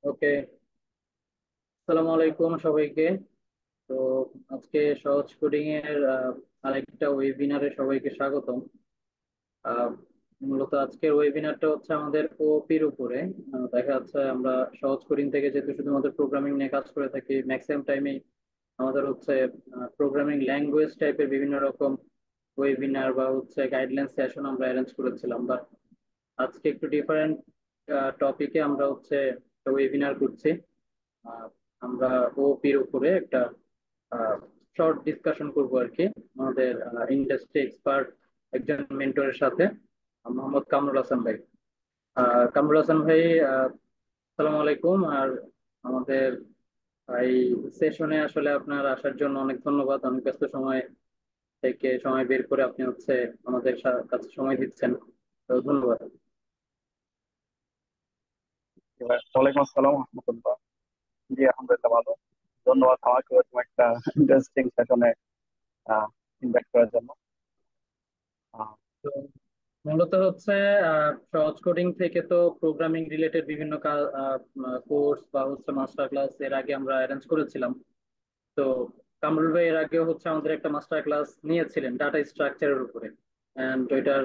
ওকে। আসসালামু আলাইকুম সবাইকে। তো আজকে সহজ কোডিং এর আরেকটা ওয়েবিনারে সবাইকে স্বাগতম। আহ, মূলত আজকের ওয়েবিনারটা হচ্ছে আমাদের ওপির উপরে। দেখা যাচ্ছে আমরা সহজ কোডিং থেকে যেহেতু শুধুমাত্র প্রোগ্রামিং নিয়ে কাজ করে থাকি, ম্যাক্সিমাম টাইমে আমাদের হচ্ছে প্রোগ্রামিং ল্যাঙ্গুয়েজ টাইপের বিভিন্ন রকম ওয়েবিনার বা হচ্ছে গাইডলাইন সেশন আমরা অ্যারেঞ্জ করেছিলাম, বাট আজকে একটু ডিফারেন্ট টপিকে আমরা হচ্ছে ওয়েবিনার করছি। আহ, আমরা ওপির উপরে একটা শর্ট ডিসকাশন করবো আর কি, আমাদের ইন্ডাস্ট্রি এক্সপার্ট একজন মেন্টরের সাথে, মোহাম্মদ কামরুল হাসান ভাই। কামরুল হাসান ভাই, আসসালামু আলাইকুম। আর আমাদের এই সেশনে আসলে আপনার আসার জন্য অনেক ধন্যবাদ। অনেক ব্যস্ত সময় থেকে সময় বের করে আপনি হচ্ছে আমাদের কাছে সময় দিচ্ছেন, তো ধন্যবাদ। ওয়ালাইকুম আসসালাম রহমতুল্লাহ। জি, আলহামদুলিল্লাহ ভালো। ধন্যবাদ আমাকে এরকম একটা ইন্টারেস্টিং সেশনে ইনভাইট করার জন্য। আহ, তো মূলত হচ্ছে সহজ কোডিং থেকে তো প্রোগ্রামিং রিলেটেড বিভিন্ন কোর্স বা হচ্ছে মাস্টার ক্লাস এর আগে আমরা অ্যারেঞ্জ করেছিলাম। তো কামরুল ভাই এর আগেও হচ্ছে আমাদের একটা মাস্টার ক্লাস নিয়েছিলেন ডাটা স্ট্রাকচারের উপরে, এন্ড ওইটার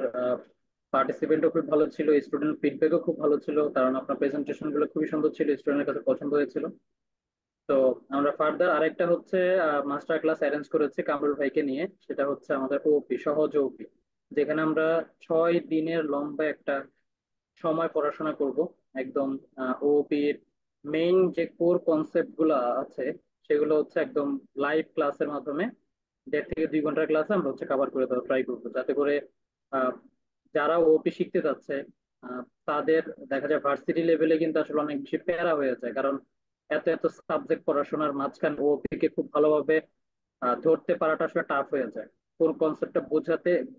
পার্টিসিপেন্টও খুব ভালো ছিল, স্টুডেন্ট ফিডব্যাকও খুব ভালো ছিল, কারণ আপনার প্রেজেন্টেশন গুলো খুবই সুন্দর ছিল, স্টুডেন্টের কাছে পছন্দ হয়েছিল। তো আমরা ফার্দার আরেকটা হচ্ছে মাস্টার ক্লাস অ্যারেঞ্জ করেছি কামরুল ভাইকে নিয়ে, সেটা হচ্ছে আমাদের ওপি, সহজ ওপি, যেখানে আমরা 6 দিনের লম্বা একটা সময় পড়াশোনা করব। একদম ওপির মেইন যে কোর কনসেপ্ট গুলো আছে সেগুলো হচ্ছে একদম লাইভ ক্লাসের মাধ্যমে 1.5 থেকে 2 ঘন্টার ক্লাসে আমরা হচ্ছে কভার করে দেওয়ার ট্রাই করবো, যাতে করে আহ, যারা ওপি শিখতে যাচ্ছে তাদের দেখা যায় ভার্সিটি লেভেলে কিন্তু আসলে অনেক বেশি প্যারা হয়ে যায়, কারণ এত এত সাবজেক্ট পড়াশোনার মাঝখানে ওপি কে খুব ভালোভাবে ধরতে পারাটা আসলে টাফ হয়ে যায়। কোন কনসেপ্টটা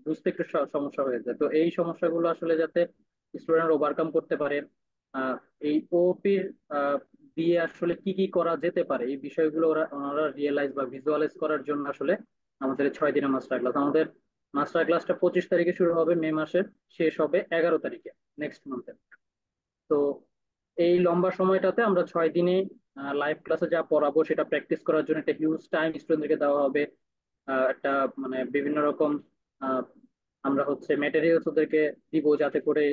বুঝতে একটু সমস্যা হয়ে যায়। তো এই সমস্যাগুলো আসলে যাতে স্টুডেন্ট ওভারকাম করতে পারে, আহ, এই ওপির দিয়ে আসলে কি কি করা যেতে পারে এই বিষয়গুলো ওনারা রিয়েলাইজ বা ভিজুয়ালাইজ করার জন্য আসলে আমাদের এই 6 দিনের মাস্টার ক্লাস। আমাদের মাস্টার ক্লাসটা 25 তারিখে শুরু হবে মে মাসের, শেষ হবে 11 তারিখে, নেক্সট মান্থে। তো এই লম্বা সময়টাতে আমরা 6 দিনে লাইভ ক্লাসে যা পড়াবো সেটা প্র্যাকটিস করার জন্য একটা হিউজ টাইম স্টুডেন্টদেরকে দেওয়া হবে। একটা মানে বিভিন্ন রকম আহ, আমরা হচ্ছে ম্যাটেরিয়ালস ওদেরকে দিব, যাতে করে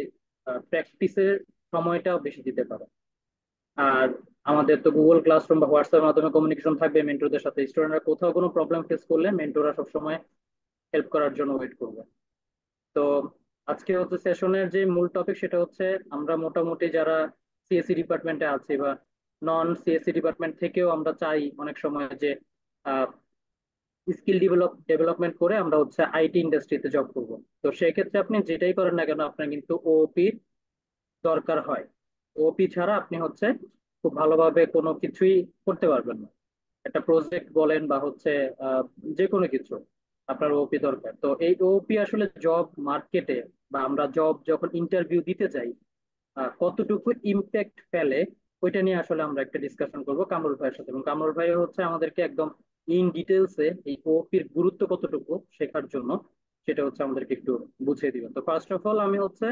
প্র্যাকটিসের সময়টা বেশি দিতে পারে। আর আমাদের তো গুগল ক্লাসরুম বা হোয়াটসঅ্যাপের মাধ্যমে কমিউনিকেশন থাকবে মেন্টরদের সাথে। স্টুডেন্টরা কোথাও কোনো প্রবলেম ফেস করলে মেন্টররা সবসময় হেল্প করার জন্য ওয়েট করবে। তো আজকে হচ্ছে সেশনের যে মূল টপিক সেটা হচ্ছে আমরা মোটামুটি যারা সিএসসি ডিপার্টমেন্টে আছি বা নন সিএসসি ডিপার্টমেন্ট থেকেও আমরা চাই অনেক সময় যে স্কিল ডেভেলপমেন্ট করে আমরা হচ্ছে আইটি ইন্ডাস্ট্রিতে জব করব। তো সেক্ষেত্রে আপনি যেটাই করেন না কেন আপনার কিন্তু ওপি দরকার হয়। ওপি ছাড়া আপনি হচ্ছে খুব ভালোভাবে কোনো কিছুই করতে পারবেন না। একটা প্রজেক্ট বলেন বা হচ্ছে যে কোনো কিছু, আপনার ওপি দরকার। তো এই ওপি আসলে জব মার্কেটে বা আমরা জব যখন ইন্টারভিউ দিতে যাই কতটুকু ইম্প্যাক্ট ফেলে, ওইটা নিয়ে আসলে আমরা একটা ডিসকাশন করব কামরুল ভাইয়ের সাথে। এবং কামরুল ভাই হচ্ছে আমাদেরকে একদম ইন ডিটেলসে এই ওপির গুরুত্ব কতটুকু শেখার জন্য সেটা হচ্ছে আমাদেরকে একটু বুঝিয়ে দিবেন। তো ফার্স্ট অফ অল আমি হচ্ছে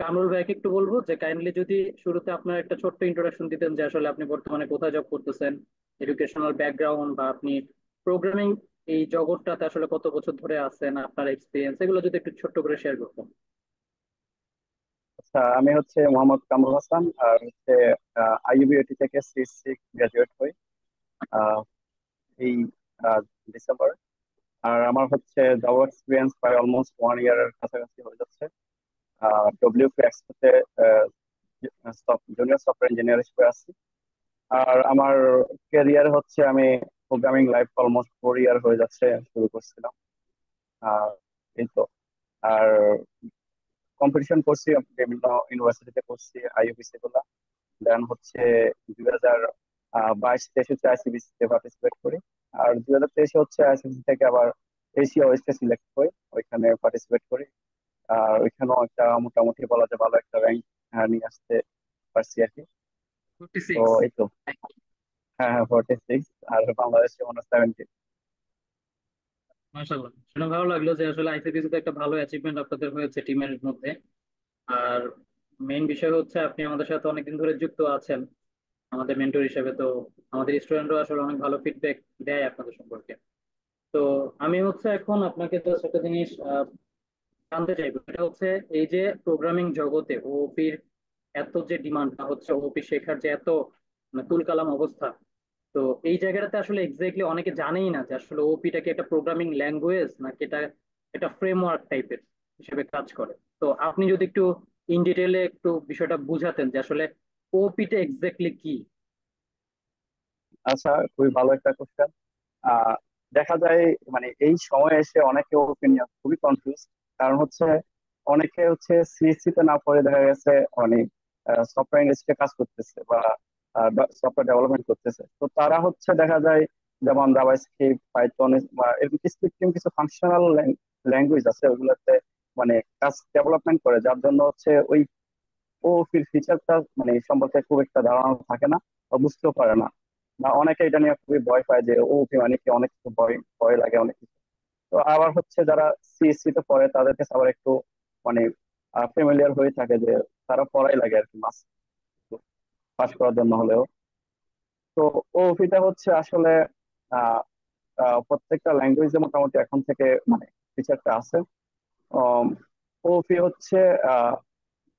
কামরুল ভাইকে একটু বলবো যে কাইন্ডলি যদি শুরুতে আপনার একটা ছোট্ট ইন্ট্রোডাকশন দিতেন, যে আসলে আপনি বর্তমানে কোথায় জব করতেছেন, এডুকেশনাল ব্যাকগ্রাউন্ড, বা আপনি প্রোগ্রামিং এই জগৎটাতে আসলে কত বছর ধরে আছেন, আপনার এক্সপিরিয়েন্স, এগুলো যদি একটু ছোট্ট করে শেয়ার করতেন। আচ্ছা, আমি হচ্ছে মোহাম্মদ কামরুল হাসান, আর হচ্ছে আইইউবিএটি থেকে সিএসসি গ্রাজুয়েট হই আহ, এই ডিসেম্বর। আর আমার হচ্ছে জব এক্সপিরিয়েন্স প্রায় অলমোস্ট 1 ইয়ারের কাছাকাছি হয়ে যাচ্ছে। ডব্লিউপি এক্সপোতে জুনিয়র সফটওয়্যার ইঞ্জিনিয়ার হিসেবে আছি। আর আমার ক্যারিয়ার হচ্ছে আমি প্রোগ্রামিং লাইফ অলমোস্ট 4 ইয়ার হয়ে যাচ্ছে শুরু করছিলাম। আর এই তো। আর কম্পিটিশন করছি বিভিন্ন ইউনিভার্সিটিতে, করছি আইইউবিসি গুলা। দেন হচ্ছে 2022-23 হচ্ছে আইসিবিসি তে পার্টিসিপেট করি। আর 2023 হচ্ছে আইসিবিসি থেকে আবার এশিয়া ওয়েস্টে সিলেক্ট হই, ওইখানে পার্টিসিপেট করি। আর ওইখানেও একটা মোটামুটি বলা যায় ভালো একটা র্যাঙ্ক নিয়ে আসতে পারছি আর কি। ফোর্টি তো সিক্স এই তো। হ্যাঁ, হ্যাঁ, 46। আর বাংলাদেশে 70। মাশাআল্লাহ, শুনে ভালো লাগলো যে আসলে আইসিটিসি তে একটা ভালো অ্যাচিভমেন্ট আপনাদের হয়েছে টিমের মধ্যে। আর মেইন বিষয় হচ্ছে আপনি আমাদের সাথে অনেকদিন ধরে যুক্ত আছেন। আমাদের মেন্টর হিসেবে। তো আমাদের স্টুডেন্টরা আসলে অনেক ভালো ফিডব্যাক দেয় আপনাদের সম্পর্কে। তো আমি হচ্ছে এখন আপনাকে জাস্ট একটা জিনিস জানতে চাইবো, এটা হচ্ছে এই যে প্রোগ্রামিং জগতে ওপির এত যে ডিমান্ড হচ্ছে, ওপি শেখার যে এত মানে তুলকালাম অবস্থা, তো এই জায়গাটাতে আসলে এক্স্যাক্টলি অনেকে জানেই না যে আসলে ওপিটা কি একটা প্রোগ্রামিং ল্যাঙ্গুয়েজ নাকি এটা এটা ফ্রেমওয়ার্ক টাইপের হিসেবে কাজ করে। তো আপনি যদি একটু ইন ডিটেলে একটু বিষয়টা বুঝাতেন যে আসলে ওপিটা এক্স্যাক্টলি কি। আচ্ছা, খুবই ভালো একটা কোশ্চেন। আহ দেখা যায় মানে এই সময় এসে অনেকে ওপিনিয়ন খুবই কনফিউজ। কারণ হচ্ছে অনেকে হচ্ছে সিএসসি তে না পড়ে দেখা গেছে অনেক সফটওয়্যার ইন্ডাস্ট্রিতে কাজ করতেছে বা সফটওয়্যার ডেভেলপমেন্ট করতেছে। তো তারা হচ্ছে দেখা যায় যেমন জাভাস্ক্রিপ্ট, পাইথন বা এরকম স্ক্রিপ্টিং কিছু ফাংশনাল ল্যাঙ্গুয়েজ আছে, ওগুলোতে মানে কাজ ডেভেলপমেন্ট করে, যার জন্য হচ্ছে ওই ও ফিচারটা মানে সম্পর্কে খুব একটা ধারণা থাকে না বা বুঝতেও পারে না। বা অনেকে এটা নিয়ে খুবই ভয় পায় যে ও মানে কি, অনেক কিছু ভয় ভয় লাগে অনেক কিছু। তো আবার হচ্ছে যারা সিএসসি তে পড়ে তাদের কাছে আবার একটু মানে ফ্যামিলিয়ার হয়ে থাকে যে তারা পড়াই লাগে আর কি, মাস পাস করার জন্য হলেও। তো ওপিটা হচ্ছে আসলে আহ প্রত্যেকটা ল্যাঙ্গুয়েজে মোটামুটি এখন থেকে মানে ফিচারটা আছে। ওপি হচ্ছে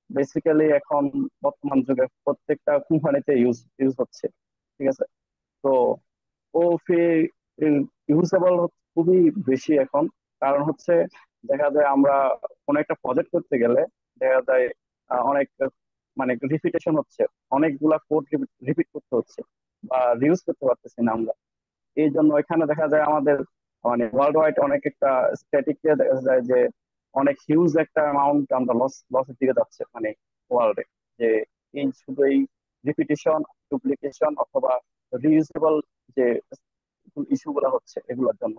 বেসিক্যালি এখন বর্তমান যুগে প্রত্যেকটা কোম্পানিতে ইউজ ইউজ হচ্ছে। ঠিক আছে। তো ওপি ইউজেবল খুবই বেশি এখন। কারণ হচ্ছে দেখা যায় আমরা কোনো একটা প্রজেক্ট করতে গেলে দেখা যায় অনেক মানে রিপিটেশন হচ্ছে, অনেকগুলা কোড রিপিট করতে হচ্ছে বা রিউজ করতে পারতেছি না আমরা। এই জন্য এখানে দেখা যায় আমাদের মানে ওয়ার্ল্ড ওয়াইড অনেক একটা স্ট্যাটিক দেখা যায় যে অনেক হিউজ একটা অ্যামাউন্ট আমরা লসের দিকে যাচ্ছে মানে ওয়ার্ল্ডে। যে এই শুধু এই রিপিটিশন, ডুপ্লিকেশন অথবা রিউজেবল যে ইস্যু গুলা হচ্ছে এগুলোর জন্য।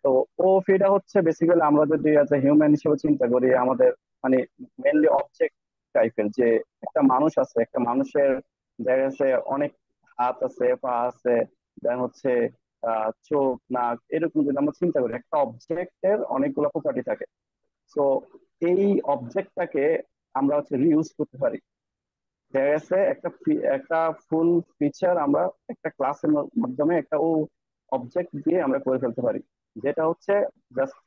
তো ও ফিটা হচ্ছে বেসিক্যালি আমরা যদি এজ এ হিউম্যান হিসেবে চিন্তা করি, আমাদের মানে মেনলি অবজেক্ট টাইপের। যে একটা মানুষ আছে, একটা মানুষের দেখা যাচ্ছে অনেক হাত আছে, পা আছে, দেন হচ্ছে চোখ, নাক, এরকম যদি আমরা চিন্তা করি, একটা অবজেক্টের অনেকগুলো প্রপার্টি থাকে। তো এই অবজেক্টটাকে আমরা হচ্ছে রিউজ করতে পারি। দেখা গেছে একটা ফুল ফিচার আমরা একটা ক্লাসের মাধ্যমে একটা ও অবজেক্ট দিয়ে আমরা করে ফেলতে পারি, যেটা হচ্ছে জাস্ট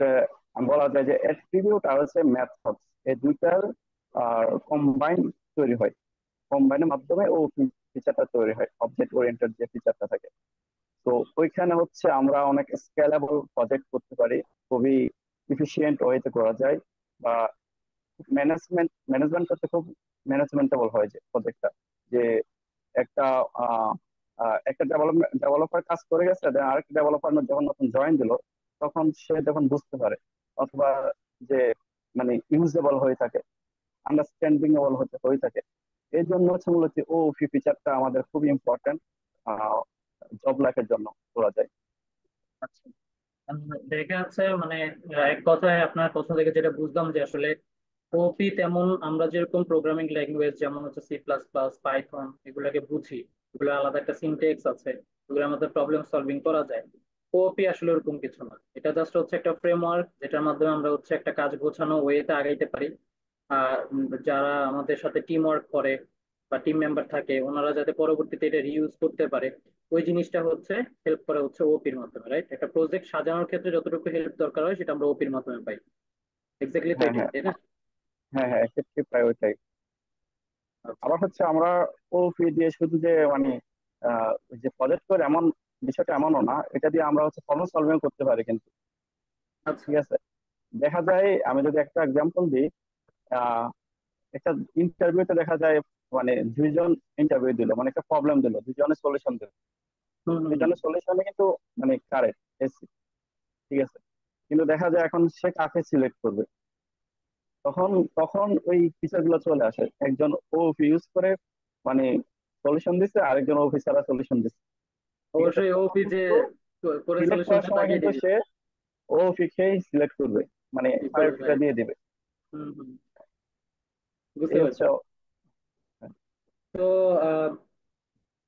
বলা যায় যে অ্যাট্রিবিউট আর হচ্ছে মেথড, এই দুইটার কম্বাইন তৈরি হয়। কম্বাইনের মাধ্যমে ও ফিচারটা তৈরি হয়, অবজেক্ট ওরিয়েন্টেড যে ফিচারটা থাকে। তো ওইখানে হচ্ছে আমরা অনেক স্কেলেবল প্রজেক্ট করতে পারি, খুবই ইফিসিয়েন্ট ওয়েতে করা যায়। বা ম্যানেজমেন্ট করতে খুব ম্যানেজমেন্টেবল হয় যে প্রজেক্টটা। যে একটা একটা ডেভেলপার কাজ করে গেছে, then আরেকটা ডেভেলপার যখন নতুন জয়েন দিল, তখন সে যখন বুঝতে পারে অথবা যে মানে ইউজেবল হয়ে থাকে, আন্ডারস্ট্যান্ডিংবল হতে হয়ে থাকে। এই জন্য হচ্ছে মূলত ও ফিচারটা আমাদের খুব ইম্পর্টেন্ট জব লাইফের জন্য বলা যায়। আচ্ছা, দেখে যাচ্ছে মানে এক কথায় আপনার কথা থেকে যেটা বুঝলাম যে আসলে ওপি তেমন আমরা যেরকম প্রোগ্রামিং ল্যাঙ্গুয়েজ যেমন হচ্ছে সি প্লাস প্লাস, পাইথন এগুলাকে বুঝি, এগুলো আলাদা একটা সিনটেক্স আছে, এগুলোর মধ্যে প্রবলেম সলভিং করা যায়। ওপি আসলে ওরকম কিছু না, এটা জাস্ট হচ্ছে একটা ফ্রেমওয়ার্ক যেটার মাধ্যমে আমরা হচ্ছে একটা কাজ গোছানো ওয়েতে আগাইতে পারি। আর যারা আমাদের সাথে টিম ওয়ার্ক করে বা টিম মেম্বার থাকে ওনারা যাতে পরবর্তীতে এটা রিইউজ করতে পারে, ওই জিনিসটা হচ্ছে হেল্প করে হচ্ছে ওপির মাধ্যমে, রাইট? একটা প্রজেক্ট সাজানোর ক্ষেত্রে যতটুকু হেল্প দরকার হয় সেটা আমরা ওপির মাধ্যমে পাই। এক্স্যাক্টলি তো হ্যাঁ, এটাই, হ্যাঁ, তাই না? হ্যাঁ, হ্যাঁ, এক্ষেত্রে প্রায় ওইটাই। আচ্ছা আবার হচ্ছে আমরা ও ফি দিয়ে শুধু যে মানে ওই যে প্রজেক্ট করে এমন বিষয়টা এমনও না, এটা দিয়ে আমরা হচ্ছে প্রবলেম সলভিং করতে পারি কিন্তু। আচ্ছা। ঠিক আছে। দেখা যায় আমি যদি একটা এক্সাম্পল দিই, আহ একটা ইন্টারভিউতে দেখা যায় মানে দুইজন ইন্টারভিউ দিল, মানে একটা প্রবলেম দিল, দুজনের সলিউশন দিল, হুম হুম হুম। দুজনের সলিউশনে কিন্তু মানে কারেক্ট। ঠিক আছে। কিন্তু দেখা যায় এখন সে কাকে সিলেক্ট করবে, তখন তখন ওই ফিচার গুলো চলে আসে। একজন ও ইউজ করে মানে সলিউশন দিচ্ছে, আরেকজন অফিসাররা সলিউশন দিচ্ছে। ঠিক আছে। অবশ্যই তখন ওপি যে কিন্তু করে সিলেক্ট করার সলিউশনটা সময় তাকেই কিন্তু দিয়ে দিবে। সে ও ফিকেই সিলেক্ট করবে, মানে কি করবে, প্রায়োরিটিটা রাইট? দিয়ে দিবে। হুম হুম, বুঝতে এই পারছি। হচ্ছে। তো আহ,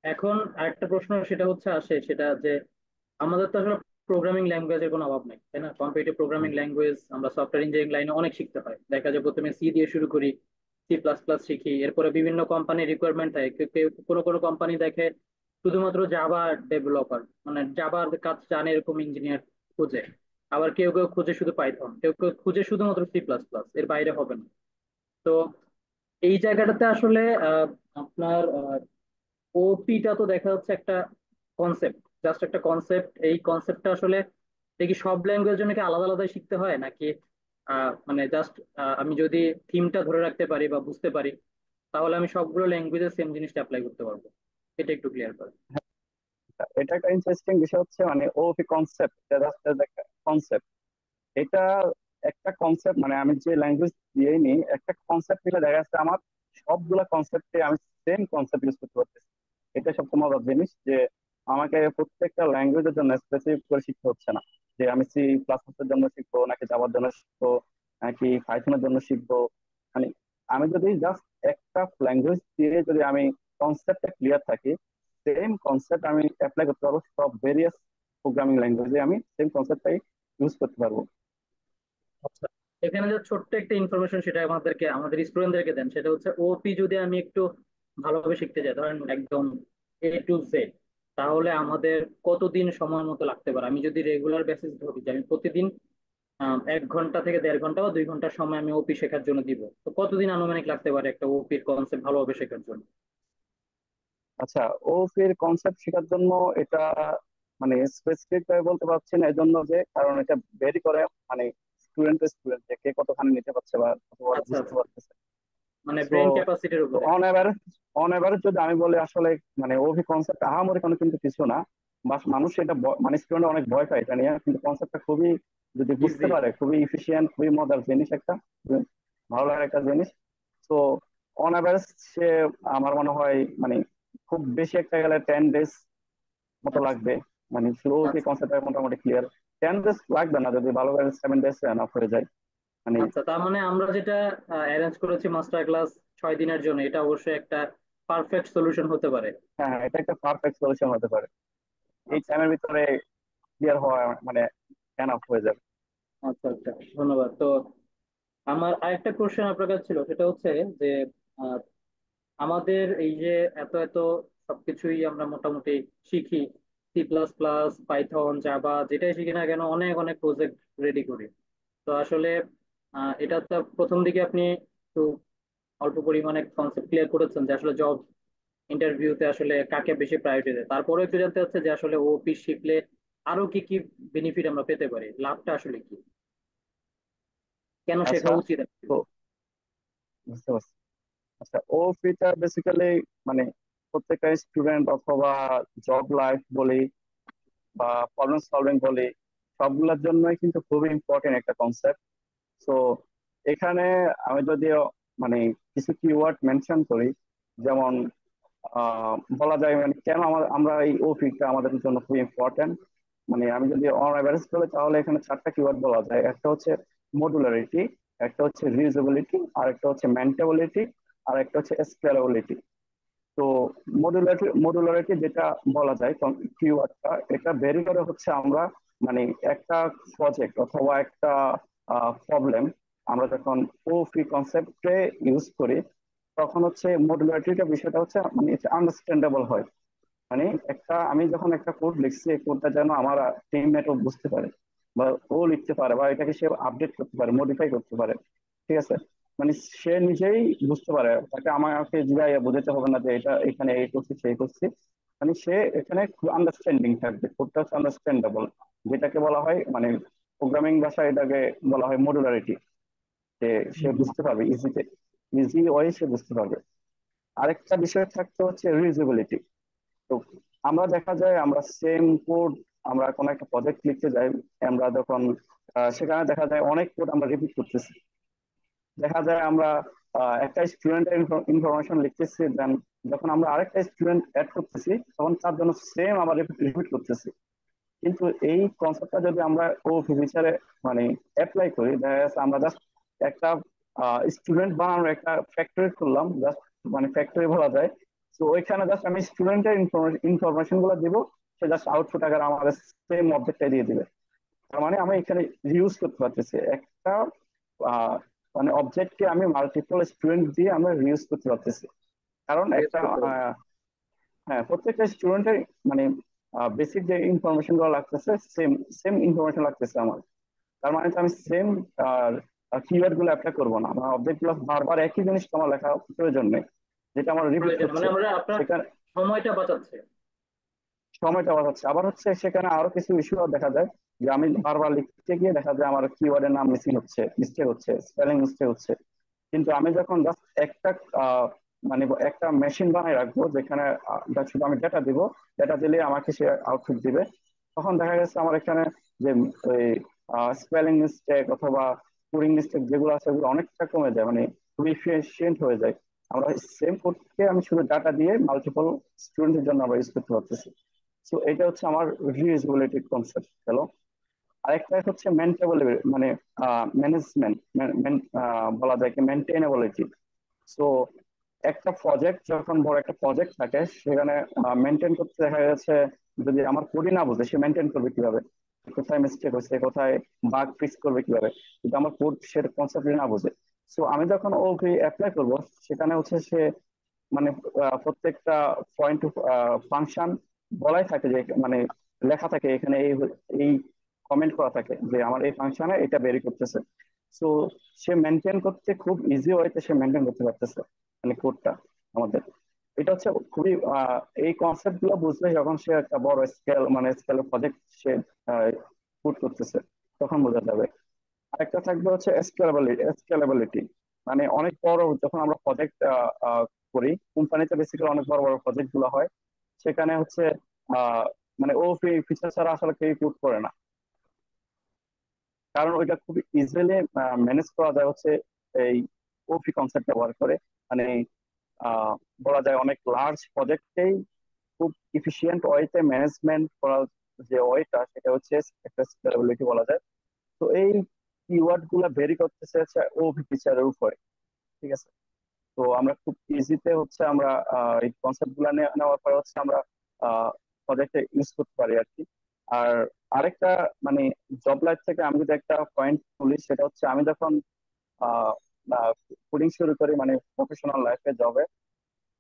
এখন আরেকটা প্রশ্ন সেটা হচ্ছে আসে সেটা যে আমাদের তো আসলে প্রোগ্রামিং ল্যাঙ্গুয়েজের কোনো অভাব নাই, তাই না? কম্পিটিটিভ প্রোগ্রামিং ল্যাঙ্গুয়েজ আমরা সফটওয়্যার ইঞ্জিনিয়ারিং লাইনে অনেক শিখতে হয়, দেখা যায় প্রথমে সি দিয়ে শুরু করি, সি প্লাস প্লাস শিখি, এরপরে বিভিন্ন কোম্পানির রিকোয়ারমেন্ট থাকে, কোনো কোনো কোম্পানি দেখে শুধুমাত্র জাভা ডেভেলপার, মানে জাভার কাজ জানে এরকম ইঞ্জিনিয়ার খুঁজে। আবার কেউ কেউ খুঁজে শুধু পাইথন, কেউ কেউ খুঁজে শুধুমাত্র সি প্লাস প্লাস, এর বাইরে হবে না। তো এই জায়গাটাতে আসলে আপনার ওপিটা তো দেখা যাচ্ছে একটা কনসেপ্ট, জাস্ট একটা কনসেপ্ট। এই কনসেপ্টটা আসলে দেখি সব ল্যাঙ্গুয়েজ জন্য কি আলাদা আলাদা শিখতে হয়, নাকি মানে জাস্ট আমি যদি থিমটা ধরে রাখতে পারি বা বুঝতে পারি, তাহলে আমি সবগুলো ল্যাঙ্গুয়েজে সেম জিনিসটা অ্যাপ্লাই করতে পারবো? এটা একটু ক্লিয়ার করে। এটা একটা ইন্টারেস্টিং বিষয় হচ্ছে মানে ওপি কনসেপ্ট, কনসেপ্ট এটা একটা কনসেপ্ট, মানে আমি যে ল্যাঙ্গুয়েজ দিয়েই নিই একটা কনসেপ্ট নিলে দেখা যাচ্ছে আমার সবগুলা কনসেপ্টে আমি সেম কনসেপ্ট ইউজ করতে পারতেছি। এটা সবচেয়ে মজার জিনিস যে আমাকে প্রত্যেকটা ল্যাঙ্গুয়েজের জন্য স্পেসিফিক করে শিখতে হচ্ছে না, যে আমি সি প্লাস প্লাস এর জন্য শিখবো নাকি জাভার জন্য শিখবো নাকি পাইথনের জন্য শিখবো। মানে আমি যদি জাস্ট একটা ল্যাঙ্গুয়েজ দিয়ে যদি আমি কনসেপ্টটা ক্লিয়ার থাকি, সেম কনসেপ্ট আমি অ্যাপ্লাই করতে পারবো সব ভেরিয়াস প্রোগ্রামিং ল্যাঙ্গুয়েজে, আমি সেম কনসেপ্টটাই ইউজ করতে পারবো। আচ্ছা, এখানে যে ছোট্ট একটা ইনফরমেশন সেটা আমাদেরকে, আমাদের স্টুডেন্টদেরকে দেন, সেটা হচ্ছে ওপি যদি আমি একটু ভালোভাবে শিখতে চাই, ধরেন একদম A to Z, তাহলে আমাদের কতদিন সময় মতো লাগতে পারে? আমি যদি রেগুলার বেসিস ধরি যে আমি প্রতিদিন 1 ঘন্টা থেকে 1.5 ঘন্টা বা 2 ঘন্টার সময় আমি ওপি শেখার জন্য দিব, তো কতদিন আনুমানিক লাগতে পারে একটা ওপির কনসেপ্ট ভালোভাবে শেখার জন্য? আচ্ছা, ওফির কনসেপ্ট শেখার জন্য এটা মানে স্পেসিফিক ভাবে বলতে পারছি না, এই জন্য যে কারণ এটা ভেরি করে, মানে স্টুডেন্ট টু স্টুডেন্ট, কে কতখানি নিতে পারছে বা কতবার আচ্ছা বুঝতে আচ্ছা, পারতেছে। মানে তো ব্রেন ক্যাপাসিটির তো উপরে। অন এভারেজ যদি আমি বলি আসলে মানে ওভি কনসেপ্ট আহামরি কোনো কিন্তু কিছু না, বা মানুষ এটা মানে স্টুডেন্ট অনেক ভয় পায় এটা নিয়ে, কিন্তু কনসেপ্টটা খুবই, যদি বুঝতে ইজি। পারে, খুবই ইফিশিয়েন্ট, খুবই মজার জিনিস একটা, খুবই ভালো লাগার একটা জিনিস। তো অন এভারেজ সে আমার মনে হয় মানে খুব বেশি একটা গেলে 10 ডেজ মতো আচ্ছা লাগবে, মানে স্লো কি আচ্ছা কনসেপ্টটা মোটামুটি ক্লিয়ার। 10 ডেজ লাগবে না, যদি ভালো করে 7 ডেজ এনাফ হয়ে যায় মানে। আচ্ছা, তার মানে আমরা যেটা অ্যারেঞ্জ করেছি মাস্টার ক্লাস 6 দিনের জন্য, এটা অবশ্যই একটা পারফেক্ট সলিউশন হতে পারে। হ্যাঁ হ্যাঁ, এটা একটা পারফেক্ট সলিউশন হতে পারে, এই আচ্ছা টাইমের ভিতরে ক্লিয়ার হওয়া মানে এনাফ হয়ে যাবে। আচ্ছা আচ্ছা, ধন্যবাদ। তো আমার আরেকটা কোশ্চেন আপনার কাছে ছিল, সেটা হচ্ছে যে আহ, আমাদের এই যে এত এত সবকিছুই আমরা মোটামুটি শিখি, C plus plus, Python, Java, যেটাই শিখি না কেন অনেক অনেক প্রজেক্ট রেডি করি। তো আসলে এটা তো প্রথম দিকে আপনি একটু অল্প পরিমাণে কনসেপ্ট ক্লিয়ার করেছেন যে আসলে জব ইন্টারভিউতে আসলে কাকে বেশি প্রায়োরিটি দেয়। তারপরে একটু জানতে চাচ্ছে যে আসলে ওপি শিখলে আরো কি কি বেনিফিট আমরা পেতে পারি, লাভটা আসলে কি, কেন শেখা আচ্ছা, উচিত তো actually? বুঝতে পারছি। আচ্ছা, ও ফিটা বেসিক্যালি মানে প্রত্যেকটা স্টুডেন্ট অথবা জব লাইফ বলি বা প্রবলেম সলভিং বলি, সবগুলোর জন্যই কিন্তু খুবই ইম্পর্টেন্ট একটা কনসেপ্ট। তো এখানে আমি যদিও মানে কিছু কিওয়ার্ড মেনশন করি, যেমন বলা যায় মানে কেন আমরা এই ওপিটা আমাদের জন্য খুব ইম্পর্টেন্ট। মানে আমি যদি অন এভারেজ বলি তাহলে এখানে 4টা কিওয়ার্ড বলা যায়, একটা হচ্ছে মডুলারিটি, একটা হচ্ছে রিউজেবিলিটি, আর একটা হচ্ছে মেন্টেবিলিটি, আর একটা হচ্ছে স্কেলেবিলিটি। তো মডুলারিটি যেটা বলা যায় কিওয়ার্ডটা, এটা ভেরি করে হচ্ছে আমরা মানে একটা প্রজেক্ট অথবা একটা প্রবলেম আমরা যখন ওপি কনসেপ্টে ইউজ করি, তখন হচ্ছে মডুলারিটিটা বিষয়টা হচ্ছে মানে আন্ডারস্ট্যান্ডেবল হয়। মানে একটা আমি যখন একটা কোড লিখছি, এই কোডটা যেন আমার টিমমেটও বুঝতে পারে বা ও লিখতে পারে বা এটাকে সে আপডেট করতে পারে, মডিফাই করতে পারে। ঠিক আছে, মানে সে নিজেই বুঝতে পারে, তাকে আমাকে জিজ্ঞাসা বোঝাতে হবে না যে এটা এখানে এই করছি সেই করছি। মানে সে এখানে খুব আন্ডারস্ট্যান্ডিং থাকবে, কোডটা হচ্ছে আন্ডারস্ট্যান্ডেবল, যেটাকে বলা হয় মানে প্রোগ্রামিং ভাষায় এটাকে বলা হয় মডুলারিটি, যে সে হুম, বুঝতে পারবে ইজিতে, ইজি ওয়ে সে বুঝতে পারবে। আরেকটা বিষয় থাকতে হচ্ছে রিউজেবিলিটি। তো আমরা দেখা যায় আমরা সেম কোড, আমরা কোনো একটা প্রজেক্ট লিখতে যাই, আমরা যখন সেখানে দেখা যায় অনেক কোড আমরা রিপিট করতেছি। দেখা যায় আমরা একটা স্টুডেন্টের ইনফরমেশন লিখতেছি, দেন যখন আমরা আরেকটা স্টুডেন্ট অ্যাড করতেছি তখন তার জন্য সেম আবার রিপিট করতেছি। কিন্তু এই কনসেপ্টটা যদি আমরা ও ফিচারে মানে অ্যাপ্লাই করি, দেখা যাচ্ছে আমরা জাস্ট একটা স্টুডেন্ট বানানোর একটা ফ্যাক্টরি করলাম, জাস্ট মানে ফ্যাক্টরি বলা যায়। তো ওইখানে জাস্ট আমি স্টুডেন্টের ইনফরমেশন গুলো দিব, সে জাস্ট আউটপুট আকারে আমাদের সেম অবজেক্টটা দিয়ে দিবে। তার মানে আমি এখানে রিউজ করতে পারতেছি একটা মানে অবজেক্টকে আমি মাল্টিপল স্টুডেন্ট দিয়ে আমরা রিউজ করতে পারতেছি। কারণ রিলিজ একটা করতে পারবো। হ্যাঁ, প্রত্যেকটা স্টুডেন্টের মানে বেসিক যে ইনফরমেশন গুলো লাগতেছে সেম সেম ইনফরমেশন লাগতেছে আমার। তার মানে তো আমি সেম কিওয়ার্ড গুলো অ্যাপ্লাই করবো না, আমার অবজেক্ট গুলো বারবার একই জিনিস আমার লেখা প্রয়োজন নেই, যেটা আমার রিপিট প্রয়োজন মানে হচ্ছে। আমরা আপনার সেখানে সময়টা বাঁচাচ্ছে। সময়টা বাঁচাচ্ছে। আবার হচ্ছে সেখানে আরো কিছু ইস্যু দেখা যায় যে আমি বারবার লিখতে গিয়ে দেখা যায় আমার কিওয়ার্ডের নাম মিসিং হচ্ছে, মিস্টেক হচ্ছে, স্পেলিং মিস্টেক হচ্ছে। কিন্তু আমি যখন জাস্ট একটা আহ, মানে একটা মেশিন বানাই রাখবো যেখানে শুধু আমি ডেটা দিব, ডেটা দিলে আমাকে সে আউটপুট দিবে, তখন দেখা গেছে আমার এখানে যে ওই স্পেলিং মিস্টেক অথবা কোডিং মিস্টেক যেগুলো আছে সেগুলো অনেকটা কমে যায়, মানে খুবই এফিসিয়েন্ট হয়ে যায়। আমরা সেম কোডকে আমি শুধু ডাটা দিয়ে মাল্টিপল স্টুডেন্টের জন্য আমরা ইউজ করতে পারতেছি। সো এটা হচ্ছে আমার রিউজেবিলিটি কনসেপ্ট গেল। আরেকটা হচ্ছে মেনটেনেবল, মানে ম্যানেজমেন্ট, বলা যায় কি মেনটেনেবিলিটি। সো একটা প্রজেক্ট যখন বড় একটা প্রজেক্ট থাকে সেখানে মেনটেন করতে দেখা যাচ্ছে যদি আমার কোডই না বুঝে সে মেনটেন করবে কিভাবে, কোথায় মিস্টেক হচ্ছে, কোথায় বাগ ফিক্স করবে কিভাবে, যদি আমার কোড সে কনসেপ্ট না বুঝে। সো আমি যখন ওকে অ্যাপ্লাই করব সেখানে হচ্ছে সে মানে প্রত্যেকটা পয়েন্ট ফাংশন বলাই থাকে যে মানে লেখা থাকে এখানে এই এই কমেন্ট করা থাকে যে আমার এই ফাংশনে এটা বেরি করতেছে। সো সে মেনটেন করতে খুব ইজি ওয়েতে সে মেনটেন করতে পারতেছে মানে কোডটা আমাদের। এটা হচ্ছে খুবই এই কনসেপ্ট গুলো বুঝলে যখন সে একটা বড় স্কেল মানে স্কেল প্রজেক্ট সে পুট করতেছে তখন বোঝা যাবে। আরেকটা থাকবে হচ্ছে স্কেলেবিলিটি, মানে অনেক বড় যখন আমরা প্রজেক্ট করি কোম্পানিতে, বেসিক্যালি অনেক বড় বড় প্রজেক্ট গুলো হয়, সেখানে হচ্ছে আহ মানে ও ফিচার ছাড়া আসলে কেউ পুট করে না, কারণ ওইটা খুব ইজিলি ম্যানেজ করা যায় হচ্ছে এই ওপি কনসেপ্ট ব্যবহার করে। মানে আহ, বলা যায় অনেক লার্জ প্রজেক্টেই খুব ইফিসিয়েন্ট ওয়েতে ম্যানেজমেন্ট করার যে ওয়েটা সেটা হচ্ছে একটা স্কেলেবিলিটি বলা যায়। তো এই কিওয়ার্ড গুলা ভেরি করতেছে হচ্ছে ওপি ফিচারের উপরে। ঠিক আছে, তো আমরা খুব ইজিতে হচ্ছে আমরা এই কনসেপ্ট গুলা নেওয়ার পরে হচ্ছে আমরা প্রজেক্টে ইউজ করতে পারি আর কি। আর আরেকটা মানে জব লাইফ থেকে আমি যদি একটা পয়েন্ট বলি সেটা হচ্ছে আমি যখন কোডিং শুরু করি মানে প্রফেশনাল লাইফে জবে,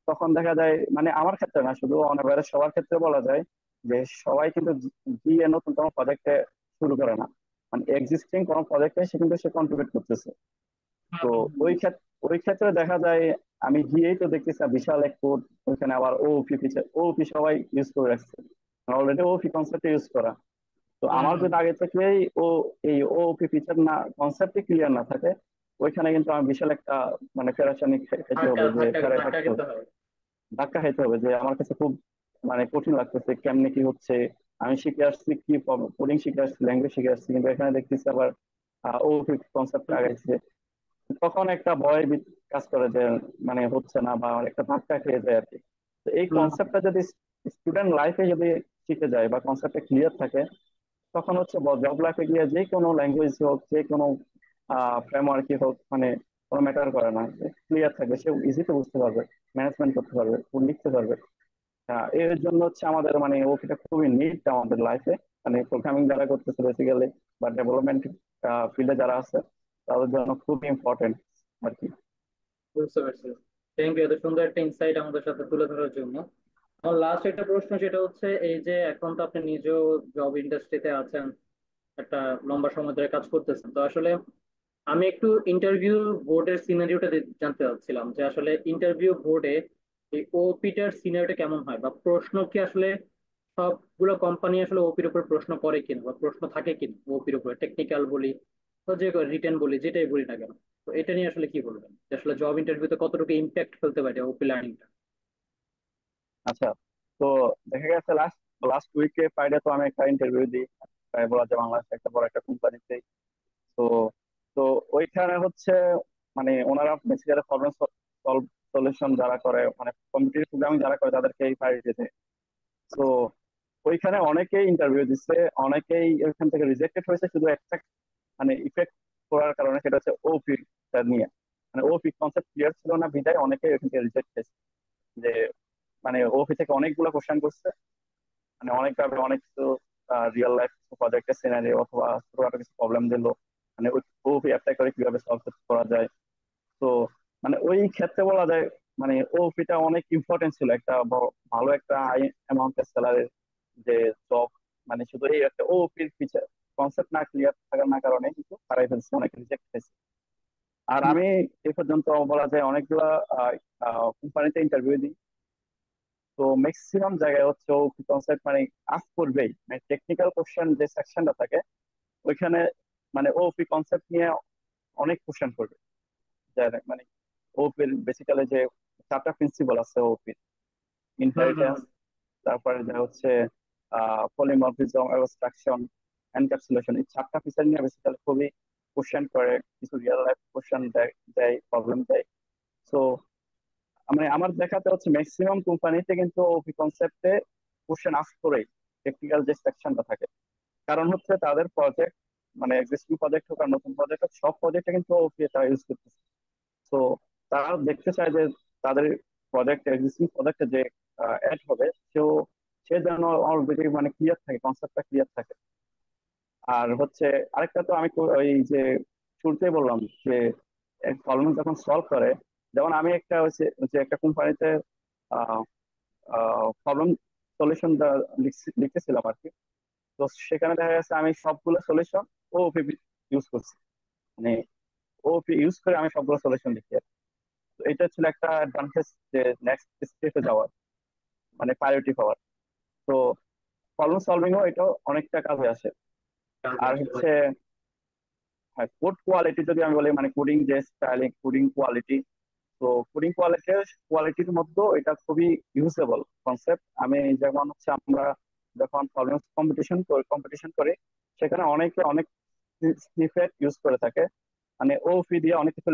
তখন দেখা যায় মানে আমার ক্ষেত্রে না শুধু অনাবারে সবার ক্ষেত্রে বলা যায় যে সবাই কিন্তু গিয়ে নতুন কোনো প্রজেক্টে শুরু করে না, মানে এক্সিস্টিং কোনো প্রজেক্টে সে কিন্তু সে কন্ট্রিবিউট করতেছে। তো ওই ক্ষেত্রে দেখা যায় আমি গিয়েই তো দেখতেছি বিশাল এক কোড, ওইখানে আবার ওপি ফিচার ওপি সবাই ইউজ করে রাখছে, অলরেডি ওপি কনসেপ্ট ইউজ করা। তো হুম আমার হুম। যদি আগে থেকেই এই ওপি ফিচার না কনসেপ্টই ক্লিয়ার না থাকে, ওইখানে কিন্তু আমি বিশাল একটা মানে পেরেশানি খেতে ধাক্কা হবে, যে ধাক্কা প্যারায় ধাক্কা থাকতে খেতে হবে, হয়। ধাক্কা খাইতে হবে যে আমার কাছে খুব মানে কঠিন লাগতেছে কেমনে কি হচ্ছে। আমি শিখে আসছি কি কোডিং শিখে আসছি, ল্যাঙ্গুয়েজ শিখে আসছি, কিন্তু এখানে দেখতেছি আবার ওপি কনসেপ্ট আগাইছে। তখন একটা কাজ করে যে মানে হচ্ছে না বা একটা ধাক্কা খেয়ে যায় আর কি। তো এই হুম হুম। কনসেপ্টটা যদি স্টুডেন্ট লাইফে যদি শিখে যায় বা কনসেপ্টটা ক্লিয়ার থাকে, তখন হচ্ছে জব লাইফে গিয়ে যে কোনো ল্যাঙ্গুয়েজ হোক, যে কোনো ফ্রেমওয়ার্কই হোক, মানে কোনো ম্যাটার করে না, ক্লিয়ার থাকবে, সে ইজিতে বুঝতে পারবে, ম্যানেজমেন্ট করতে পারবে, লিখতে পারবে। এর জন্য হচ্ছে আমাদের মানে ওটা খুবই নিড আমাদের লাইফে, মানে প্রোগ্রামিং যারা করতেছে বেসিক্যালি বা ডেভেলপমেন্ট ফিল্ডে যারা আছে তাদের জন্য খুবই ইম্পর্টেন্ট আর কি। বুঝতে পারছি। থ্যাংক ইউ এত সুন্দর একটা ইনসাইট আমাদের সাথে তুলে ধরার জন্য। আমার লাস্ট একটা প্রশ্ন, সেটা হচ্ছে এই যে এখন তো আপনি নিজেও জব ইন্ডাস্ট্রিতে আছেন, একটা লম্বা সময় ধরে কাজ করতেছেন, তো আসলে আমি একটু ইন্টারভিউ বোর্ডের সিনারিওটা জানতে চাচ্ছিলাম যে আসলে ইন্টারভিউ বোর্ডে এই ওপিটার সিনারিওটা কেমন হয়, বা প্রশ্ন কি আসলে সবগুলো কোম্পানি আসলে ওপির উপর প্রশ্ন করে কিনা, বা প্রশ্ন থাকে কিনা ওপির উপরে, টেকনিক্যাল বলি তো যে রিটেন বলি, যেটাই বলি না কেন। তো এটা নিয়ে আসলে কি বলবেন যে আসলে জব ইন্টারভিউতে কতটুকু ইম্প্যাক্ট ফেলতে পারে ওপি লার্নিংটা? আচ্ছা, তো দেখা গেছে লাস্ট লাস্ট উইকে ফ্রাইডে তো আমি একটা ইন্টারভিউ দিই, প্রায় বলা যায় বাংলাদেশে একটা বড় একটা কোম্পানিতে। তো তো ওইখানে হচ্ছে মানে ওনারা বেসিক্যালি প্রবলেম সলভ সলিউশন যারা করে মানে কম্পিটিটিভ প্রোগ্রামিং যারা করে তাদেরকে এই প্রায়োরিটি দেয়। তো ওইখানে অনেকেই ইন্টারভিউ দিচ্ছে, অনেকেই ওইখান থেকে রিজেক্টেড হয়েছে শুধু একটা মানে ইফেক্ট করার কারণে, সেটা হচ্ছে ওপি নিয়ে। মানে ওপি কনসেপ্ট ক্লিয়ার ছিল না বিদায় অনেকেই ওইখান থেকে রিজেক্ট হয়েছে। যে মানে ওপি থেকে অনেকগুলো কোশ্চেন করছে, মানে অনেকভাবে অনেক কিছু রিয়েল লাইফ প্রজেক্টের সিনারি অথবা ছোটখাটো কিছু প্রবলেম দিল, মানে ওপি অ্যাপ্লাই করে কিভাবে সলভ করা যায়। তো মানে ওই ক্ষেত্রে বলা যায় মানে ওপিটা অনেক ইম্পর্টেন্ট ছিল, একটা ভালো একটা অ্যামাউন্টের স্যালারির যে জব। মানে শুধু এই একটা ওপির ফিচার কনসেপ্ট না ক্লিয়ার থাকার না কারণে কিন্তু হারাই ফেলছে, অনেক রিজেক্ট হয়েছে। আর হুম, আমি এ পর্যন্ত বলা যায় অনেকগুলা কোম্পানিতে ইন্টারভিউ দিই। তো ম্যাক্সিমাম জায়গায় হচ্ছে ওপি কনসেপ্ট মানে আজ করবেই, মানে টেকনিক্যাল কোশ্চেন যে সেকশনটা থাকে ওইখানে মানে ওপি কনসেপ্ট নিয়ে অনেক কোশ্চেন করবে। মানে ওপির বেসিক্যালি যে চারটা প্রিন্সিপাল আছে ওপির: হুম, হুম, ইনহেরিটেন্স, তারপরে যা হচ্ছে পলিমরফিজম, অ্যাবস্ট্রাকশন, এনক্যাপসুলেশন, এই চারটা ফিচার নিয়ে বেসিক্যালি খুবই কোশ্চেন করে, কিছু রিয়েল লাইফ কোশ্চেন দেয়, দেয় প্রবলেম দেয়। সো মানে আমার দেখাতে হচ্ছে ম্যাক্সিমাম কোম্পানিতে কিন্তু ওপি কনসেপ্টে কোশ্চেন আস্ক করেই টেকনিক্যাল যে সেকশনটা থাকে। কারণ হচ্ছে তাদের প্রজেক্ট মানে এক্সিস্টিং প্রজেক্ট হোক আর নতুন প্রজেক্ট হোক, সব প্রজেক্টে কিন্তু ওপি তারা ইউজ করতেছে। তো তারা দেখতে চায় যে তাদের প্রজেক্ট এক্সিস্টিং প্রজেক্টে যে অ্যাড হবে সেও সে যেন অলরেডি মানে ক্লিয়ার থাকে, কনসেপ্টটা ক্লিয়ার থাকে। আর হচ্ছে আরেকটা তো আমি ওই যে শুরুতেই বললাম যে প্রবলেম যখন সলভ করে, যেমন আমি একটা হচ্ছে যে একটা কোম্পানিতে প্রবলেম সলিউশন লিখতেছিলাম আর কি। তো সেখানে দেখা গেছে আমি সবগুলো সলিউশন ওপি ইউজ করছি, মানে ওপি ইউজ করে আমি সবগুলো সলিউশন লিখি আর কি। তো এটা ছিল একটা অ্যাডভান্টেজ যে নেক্সট স্টেপে যাওয়ার, মানে প্রায়োরিটি পাওয়ার। তো প্রবলেম সলভিংও এটা অনেকটা কাজে আসে। কাজে আর আসে ভাই। হচ্ছে হ্যাঁ, কোড কোয়ালিটি যদি আমি বলি মানে কোডিং যে স্টাইলিং, কোডিং কোয়ালিটি। তো কোডিং কোয়ালিটির মধ্যেও এটা খুবই ইউজেবল কনসেপ্ট। আমি যেমন হচ্ছে আমরা যখন প্রবলেম কম্পিটিশন করি সেখানে অনেকে অনেক স্নিপেট ইউজ করে থাকে, মানে ওপি দিয়ে অনেক কিছু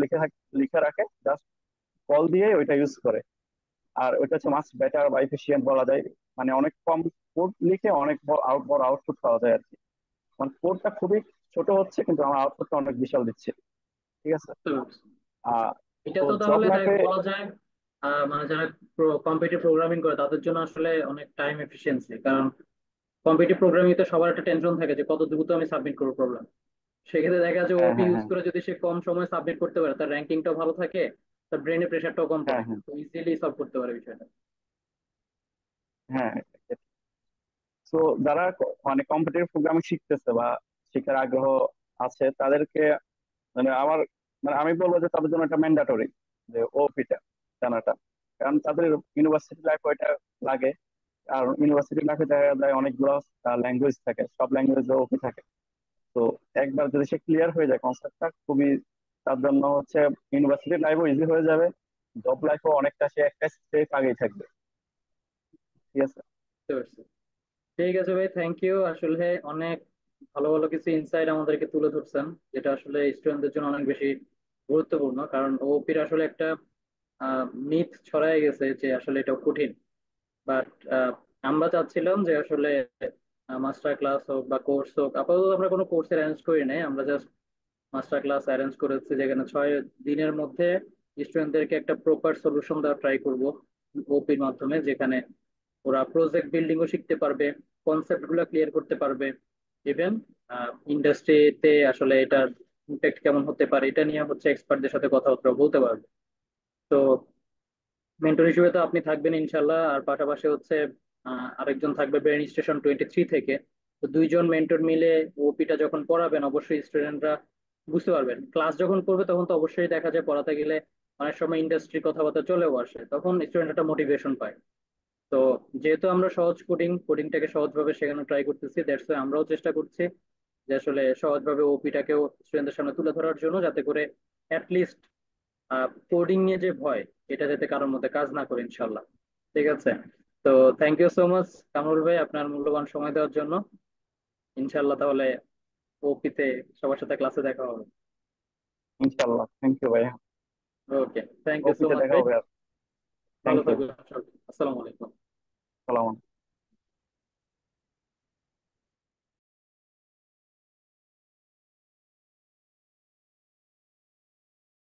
লিখে রাখে, জাস্ট কল দিয়ে ওইটা ইউজ করে। আর ওইটা হচ্ছে মাস বেটার বা এফিসিয়েন্ট বলা যায়। মানে অনেক কম কোড লিখে অনেক বড় আউটপুট পাওয়া যায় আর কি। মানে কোডটা খুবই ছোট হচ্ছে কিন্তু আমার আউটপুটটা অনেক বিশাল দিচ্ছে। ঠিক আছে। বুঝতে পারছি। আহ এটা তো তো জব তাহলে লাইফে বলা যায় মানে যারা কম্পিটিটিভ প্রোগ্রামিং করে তাদের জন্য আসলে অনেক টাইম এফিসিয়েন্সি, কারণ কম্পিটিটিভ প্রোগ্রামিং তে সবার একটা টেনশন থাকে যে কত দ্রুত আমি সাবমিট করবো প্রবলেম। সেক্ষেত্রে দেখা যায় হ্যাঁ ওপি হ্যাঁ ইউজ হ্যাঁ করে যদি সে কম সময়ে সাবমিট করতে পারে, তার র্যাঙ্কিংটাও ভালো থাকে, তার ব্রেনের প্রেশারটাও কম হ্যাঁ পড়ে, হ্যাঁ তো ইজিলি সলভ করতে পারে বিষয়টা। হ্যাঁ। তো যারা মানে কম্পিটিটিভ প্রোগ্রামিং শিখতেছে বা শেখার আগ্রহ আছে তাদেরকে মানে আমার মানে আমি বলবো যে তাদের জন্য এটা ম্যান্ডাটরি যে ওপিটা জানাটা। কারণ তাদের ইউনিভার্সিটি লাইফ ওইটা লাগে। আর ইউনিভার্সিটি লাইফে দেখা যায় অনেকগুলো ল্যাঙ্গুয়েজ থাকে, সব ল্যাঙ্গুয়েজে ওপি থাকে। তো একবার যদি সে ক্লিয়ার হয়ে যায় কনসেপ্টটা, খুবই তার জন্য হচ্ছে ইউনিভার্সিটি লাইফও ইজি হয়ে যাবে, জব লাইফও অনেকটা সে একটা স্টেপ আগেই থাকবে। ঠিক আছে। বুঝতে পারছি। ঠিক আছে ভাই, থ্যাংক ইউ। আসলে অনেক ভালো ভালো কিছু ইনসাইট আমাদেরকে তুলে ধরছেন, যেটা আসলে স্টুডেন্টদের জন্য অনেক বেশি গুরুত্বপূর্ণ। কারণ ওপির আসলে একটা মিথ ছড়ায় গেছে যে আসলে এটা কঠিন। বাট আমরা চাচ্ছিলাম যে আসলে মাস্টার ক্লাস হোক বা কোর্স হোক, আপাতত আমরা কোনো কোর্স অ্যারেঞ্জ করি নাই, আমরা জাস্ট মাস্টার ক্লাস অ্যারেঞ্জ করেছি যেখানে 6 দিনের মধ্যে স্টুডেন্টদেরকে একটা প্রপার সলিউশন দেওয়ার ট্রাই করব ওপির মাধ্যমে, যেখানে ওরা প্রজেক্ট বিল্ডিংও শিখতে পারবে, কনসেপ্ট গুলো ক্লিয়ার করতে পারবে, ইভেন ইন্ডাস্ট্রিতে আসলে এটার ইম্প্যাক্ট কেমন হতে পারে এটা নিয়ে হচ্ছে এক্সপার্টদের সাথে কথাবার্তা বলতে পারবে। তো মেন্টর হিসেবে তো আপনি থাকবেন ইনশাল্লাহ, আর পাশাপাশি হচ্ছে আরেকজন থাকবে ব্রেন স্টেশন 23 থেকে। তো দুইজন মেন্টর মিলে ওপিটা যখন পড়াবেন অবশ্যই স্টুডেন্টরা বুঝতে পারবেন। ক্লাস যখন করবে তখন তো অবশ্যই দেখা যায় পড়াতে গেলে অনেক সময় ইন্ডাস্ট্রি কথাবার্তা চলেও আসে, তখন স্টুডেন্ট একটা মোটিভেশন পায়। তো যেহেতু আমরা সহজ কোডিংটাকে সহজভাবে শেখানো ট্রাই করতেছি, দ্যাটস ওয়াই আমরাও চেষ্টা করছি যে আসলে সহজভাবে ওপিটাকেও স্টুডেন্টদের সামনে তুলে ধরার জন্য, যাতে করে অ্যাটলিস্ট কোডিং নিয়ে যে ভয় এটা যাতে কারোর মধ্যে কাজ না করে ইনশাল্লাহ। ঠিক আছে। তো thank you so much Kamrul ভাই আপনার মূল্যবান সময় দেওয়ার জন্য। ইনশাল্লাহ তাহলে ওপিতে সবার সাথে ক্লাসে দেখা হবে। ইনশাল্লাহ, থ্যাংক ইউ ভাইয়া। ওকে, থ্যাংক ইউ সো ওপিতে মাচ দেখা ভাই। হবে আর। ভালো থ্যাংক ইউ। থাকবেন। আসসালামু আলাইকুম। সালাম।